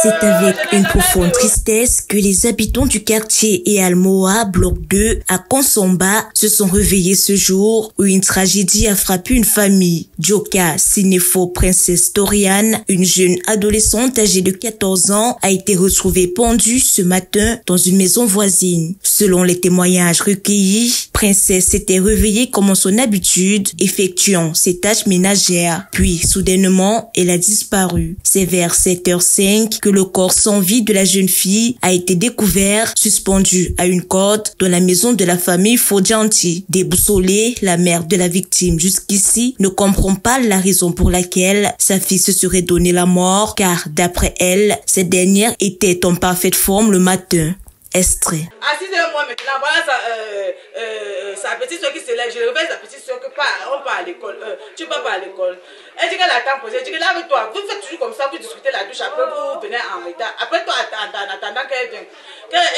C'est avec une profonde tristesse que les habitants du quartier Ealmoa, bloc 2, à Konsomba, se sont réveillés ce jour où une tragédie a frappé une famille. Djoka Sinefo Princesse Dorian, une jeune adolescente âgée de 14 ans, a été retrouvée pendue ce matin dans une maison voisine. Selon les témoignages recueillis, Princesse s'était réveillée comme en son habitude, effectuant ses tâches ménagères. Puis, soudainement, elle a disparu. C'est vers 7h05 que le corps sans vie de la jeune fille a été découvert, suspendu à une corde dans la maison de la famille Fodjanti. Déboussolée, la mère de la victime jusqu'ici ne comprend pas la raison pour laquelle sa fille se serait donné la mort, car d'après elle, cette dernière était en parfaite forme le matin. Extrait. À 6h moi maintenant, voilà sa petite soeur qui se lève, je réveille sa petite soeur que on part à l'école, tu pars pas à l'école. Elle dit qu'elle attend poser, elle dit que lave-toi, vous faites toujours comme ça, vous discutez la douche, après vous venez en retard. Après toi, en attendant qu'elle vienne,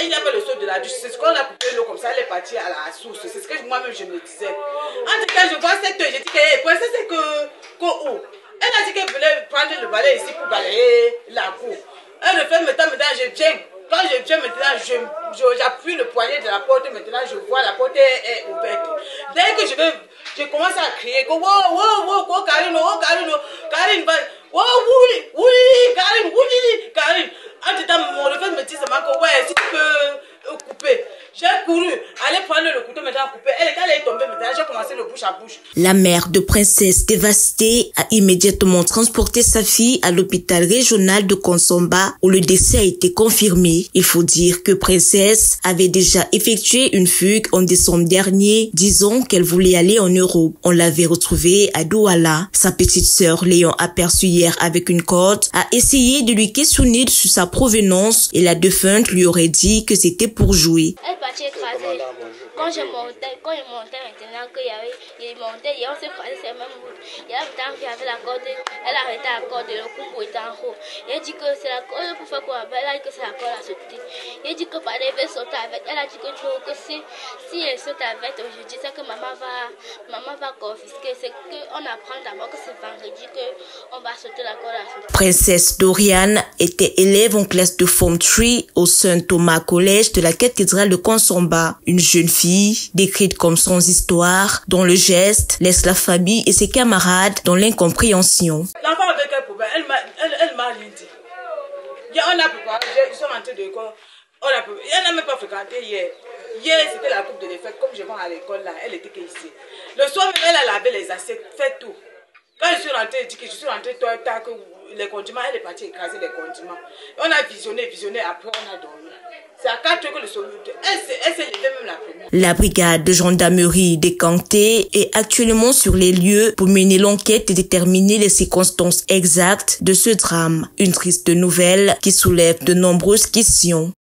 il y a pas le saut de la douche, c'est ce qu'on a coupé l'eau comme ça, elle est partie à la source, c'est ce que moi-même je me disais. En tout cas, je vois cette heure, j'ai dit que pour ça c'est que où? Elle a dit qu'elle voulait prendre le balai ici pour balayer la cour. Elle le fait maintenant, je viens. Quand je viens maintenant, j'appuie le poignet de la porte, maintenant je vois la porte est ouverte. Dès que je commence à crier, wow, Karine, Karine, Karine. En tout temps, mon réveil me dit seulement que ouais, si tu peux couper. J'ai couru, aller prendre le couteau maintenant couper. Quand elle est tombée maintenant, j'ai commencé le bouche à bouche. La mère de Princesse, dévastée, a immédiatement transporté sa fille à l'hôpital régional de Konsomba où le décès a été confirmé. Il faut dire que Princesse avait déjà effectué une fugue en décembre dernier, disant qu'elle voulait aller en Europe. On l'avait retrouvée à Douala. Sa petite sœur, l'ayant aperçue hier avec une corde, a essayé de lui questionner sur sa provenance et la défunte lui aurait dit que c'était pour jouer. Écrasé. Quand il montait maintenant il montait, on s'est croisé ces mêmes routes. Il y a un qui avait la corde, elle a arrêté la corde, le coup était en haut. Il a dit que c'est la corde pour faire quoi, elle a dit que c'est la corde à sauter. Il a dit que pas devait sauter avec, elle a dit que si elle saute avec, aujourd'hui c'est que maman va confisquer, c'est qu'on apprend d'abord que c'est vendredi qu'on va sauter la corde à sauter. Princesse Dorian était élève en classe de Form 3 au Saint Thomas Collège de la cathédrale de Konsomba, une jeune fille décrite comme sans histoire, dont le geste laisse la famille et ses camarades dans l'incompréhension. L'enfant avec quel problème? Elle m'a rien dit. On a préparé, je suis rentrée de l'école, elle n'a même pas fréquenté hier. Hier, c'était la coupe de l'effet, comme je vais à l'école là, elle était ici. Le soir même, elle a lavé les assiettes, fait tout. Quand je suis rentrée, elle dit que je suis rentrée tard, que les condiments, elle est partie écraser les condiments. On a visionné, après on a dormi. C'est à 4 heures que le soleil, elle s'est levée même la première. La brigade de gendarmerie d'Ekanté est actuellement sur les lieux pour mener l'enquête et déterminer les circonstances exactes de ce drame. Une triste nouvelle qui soulève de nombreuses questions.